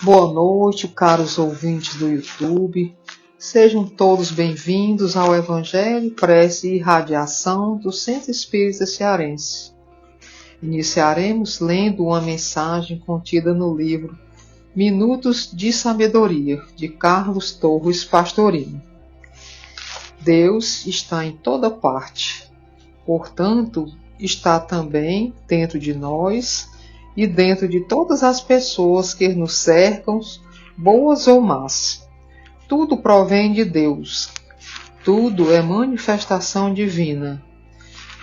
Boa noite, caros ouvintes do YouTube. Sejam todos bem-vindos ao Evangelho, Prece e Radiação do Centro Espírita Cearense. Iniciaremos lendo uma mensagem contida no livro Minutos de Sabedoria, de Carlos Torres Pastorino. Deus está em toda parte, portanto, está também dentro de nós e dentro de todas as pessoas que nos cercam, boas ou más. Tudo provém de Deus, tudo é manifestação divina.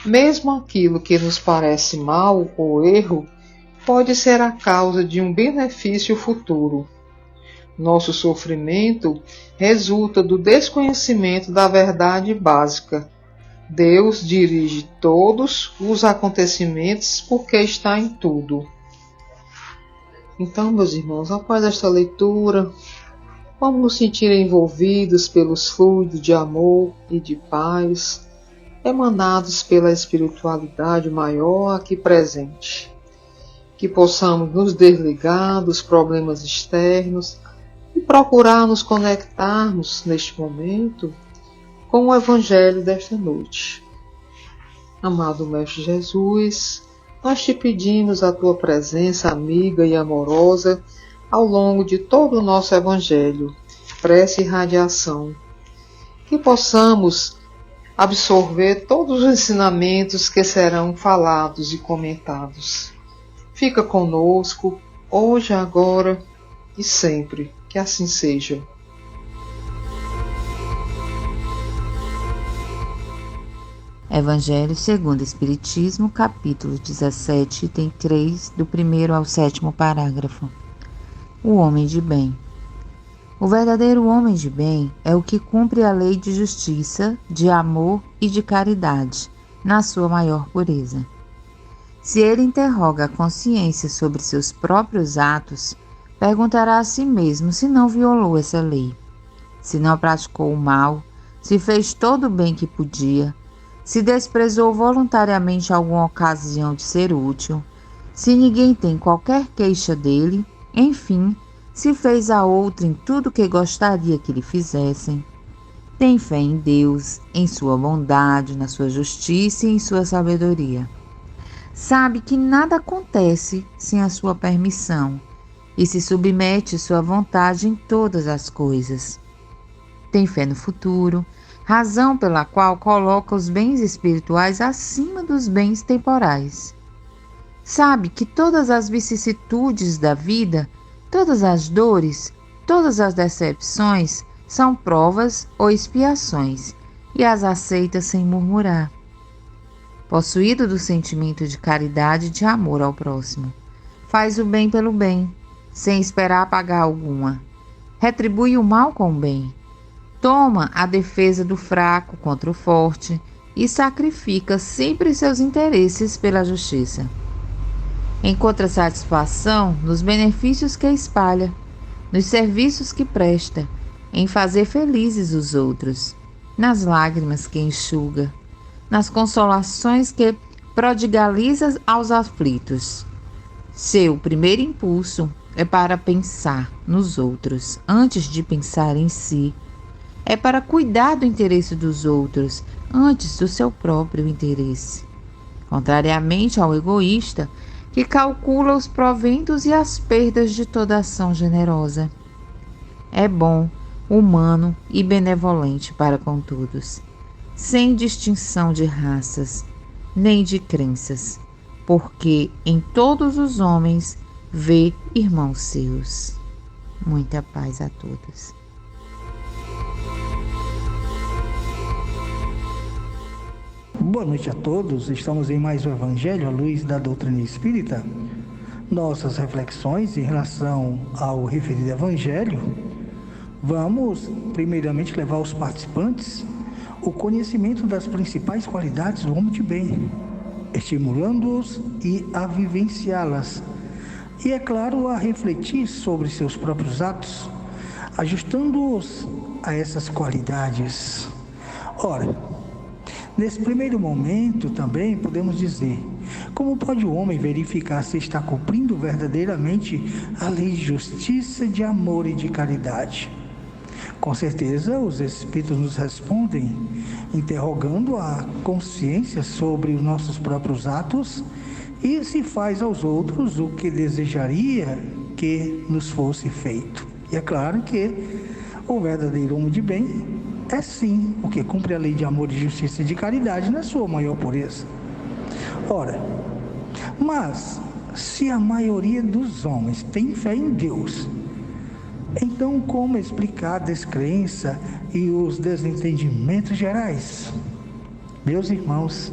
Mesmo aquilo que nos parece mal ou erro, pode ser a causa de um benefício futuro. Nosso sofrimento resulta do desconhecimento da verdade básica. Deus dirige todos os acontecimentos porque está em tudo. Então, meus irmãos, após esta leitura, vamos nos sentir envolvidos pelos fluidos de amor e de paz emanados pela espiritualidade maior aqui presente. Que possamos nos desligar dos problemas externos e procurar nos conectarmos neste momento com o Evangelho desta noite. Amado Mestre Jesus, nós te pedimos a tua presença amiga e amorosa ao longo de todo o nosso Evangelho, prece e radiação, que possamos absorver todos os ensinamentos que serão falados e comentados. Fica conosco, hoje, agora e sempre, que assim seja. Evangelho segundo o Espiritismo, capítulo 17, item 3, do 1º ao 7º parágrafo. O homem de bem. O verdadeiro homem de bem é o que cumpre a lei de justiça, de amor e de caridade, na sua maior pureza. Se ele interroga a consciência sobre seus próprios atos, perguntará a si mesmo se não violou essa lei, se não praticou o mal, se fez todo o bem que podia, se desprezou voluntariamente alguma ocasião de ser útil, se ninguém tem qualquer queixa dele, enfim, se fez a outra em tudo que gostaria que lhe fizessem. Tem fé em Deus, em sua bondade, na sua justiça e em sua sabedoria. Sabe que nada acontece sem a sua permissão e se submete à sua vontade em todas as coisas. Tem fé no futuro, razão pela qual coloca os bens espirituais acima dos bens temporais. Sabe que todas as vicissitudes da vida, todas as dores, todas as decepções são provas ou expiações e as aceita sem murmurar. Possuído do sentimento de caridade e de amor ao próximo, faz o bem pelo bem, sem esperar pagar alguma. Retribui o mal com o bem. Toma a defesa do fraco contra o forte e sacrifica sempre seus interesses pela justiça. Encontra satisfação nos benefícios que espalha, nos serviços que presta, em fazer felizes os outros, nas lágrimas que enxuga, nas consolações que prodigaliza aos aflitos. Seu primeiro impulso é para pensar nos outros antes de pensar em si. É para cuidar do interesse dos outros antes do seu próprio interesse. Contrariamente ao egoísta, que calcula os proventos e as perdas de toda ação generosa. É bom, humano e benevolente para com todos, sem distinção de raças, nem de crenças, porque em todos os homens vê irmãos seus. Muita paz a todos. Boa noite a todos, estamos em mais um Evangelho à luz da doutrina espírita. Nossas reflexões em relação ao referido Evangelho, vamos primeiramente levar aos participantes o conhecimento das principais qualidades do homem de bem, estimulando-os e a vivenciá-las, e é claro, a refletir sobre seus próprios atos, ajustando-os a essas qualidades. Ora, Nesse primeiro momento também podemos dizer: como pode o homem verificar se está cumprindo verdadeiramente a lei de justiça, de amor e de caridade? Com certeza os Espíritos nos respondem, interrogando a consciência sobre os nossos próprios atos e se faz aos outros o que desejaria que nos fosse feito. E é claro que o verdadeiro homem de bem é sim o que cumpre a lei de amor, de justiça e de caridade na sua maior pureza. Ora, mas se a maioria dos homens tem fé em Deus, então como explicar a descrença e os desentendimentos gerais? Meus irmãos,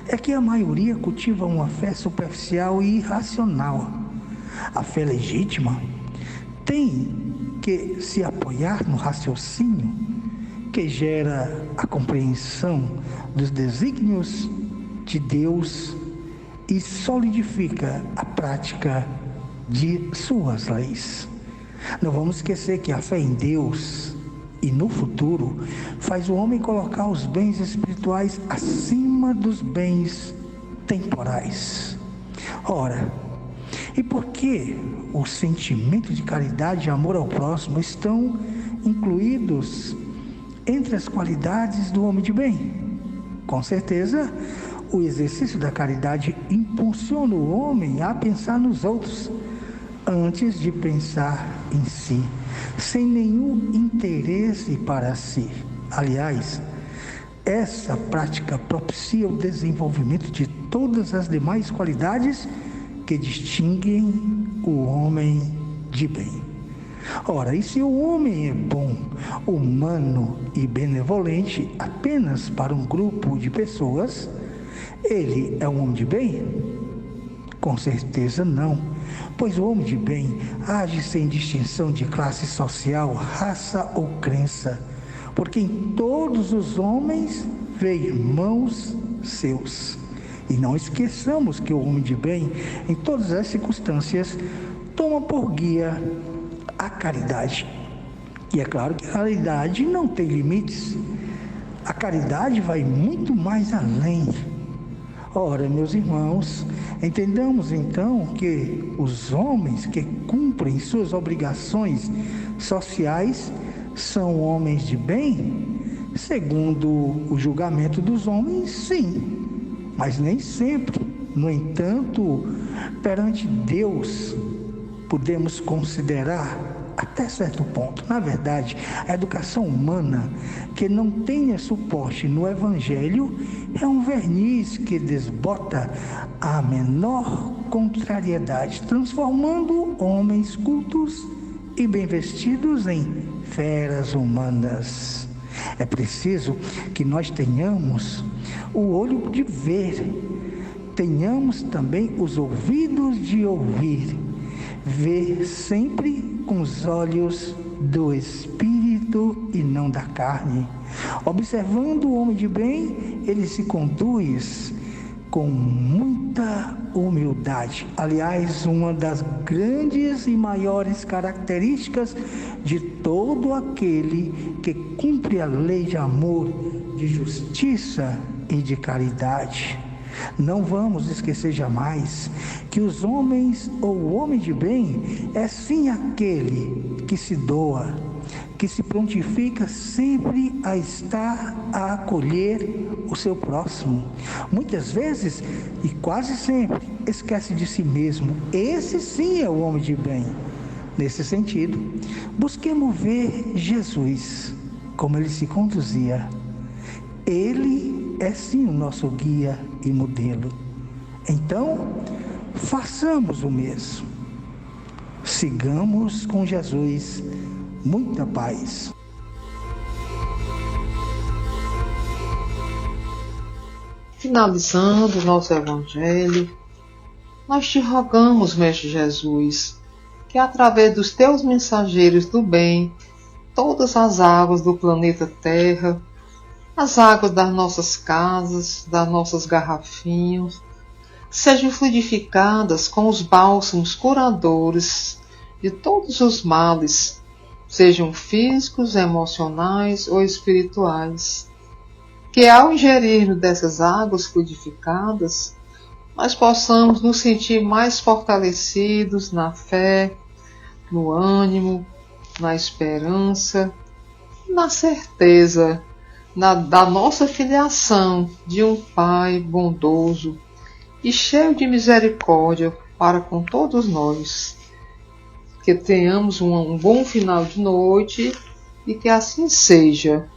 é que a maioria cultiva uma fé superficial e irracional. A fé legítima tem que se apoiar no raciocínio que gera a compreensão dos desígnios de Deus e solidifica a prática de suas leis. Não vamos esquecer que a fé em Deus e no futuro faz o homem colocar os bens espirituais acima dos bens temporais. Ora, e por que o sentimento de caridade e amor ao próximo estão incluídos entre as qualidades do homem de bem? Com certeza, o exercício da caridade impulsiona o homem a pensar nos outros, antes de pensar em si, sem nenhum interesse para si. Aliás, essa prática propicia o desenvolvimento de todas as demais qualidades que distinguem o homem de bem. Ora, e se o homem é bom, humano e benevolente apenas para um grupo de pessoas, ele é um homem de bem? Com certeza não, pois o homem de bem age sem distinção de classe social, raça ou crença, porque em todos os homens vê irmãos seus. E não esqueçamos que o homem de bem, em todas as circunstâncias, toma por guia a caridade. E é claro que a caridade não tem limites. A caridade vai muito mais além. Ora, meus irmãos, entendamos então que os homens que cumprem suas obrigações sociais são homens de bem, segundo o julgamento dos homens, sim, mas nem sempre. No entanto, perante Deus, podemos considerar até certo ponto. Na verdade, a educação humana que não tenha suporte no Evangelho é um verniz que desbota a menor contrariedade, transformando homens cultos e bem vestidos em feras humanas. É preciso que nós tenhamos o olho de ver, tenhamos também os ouvidos de ouvir, ver sempre com os olhos do Espírito e não da carne. Observando o homem de bem, ele se conduz com muita humildade. Aliás, uma das grandes e maiores características de todo aquele que cumpre a lei de amor, de justiça e de caridade. Não vamos esquecer jamais que os homens ou o homem de bem é sim aquele que se doa, que se prontifica sempre a estar a acolher o seu próximo. Muitas vezes, e quase sempre, esquece de si mesmo. Esse sim é o homem de bem. Nesse sentido, busquemos ver Jesus, como ele se conduzia. Ele é sim o nosso guia e modelo. Então, façamos o mesmo. Sigamos com Jesus. Muita paz. Finalizando o nosso Evangelho, nós te rogamos, Mestre Jesus, que através dos teus mensageiros do bem, todas as águas do planeta Terra, as águas das nossas casas, das nossas garrafinhas, sejam fluidificadas com os bálsamos curadores de todos os males, sejam físicos, emocionais ou espirituais. que ao ingerirmos dessas águas fluidificadas, nós possamos nos sentir mais fortalecidos na fé, no ânimo, na esperança, na certeza da nossa filiação de um Pai bondoso e cheio de misericórdia para com todos nós. Que tenhamos um bom final de noite e que assim seja.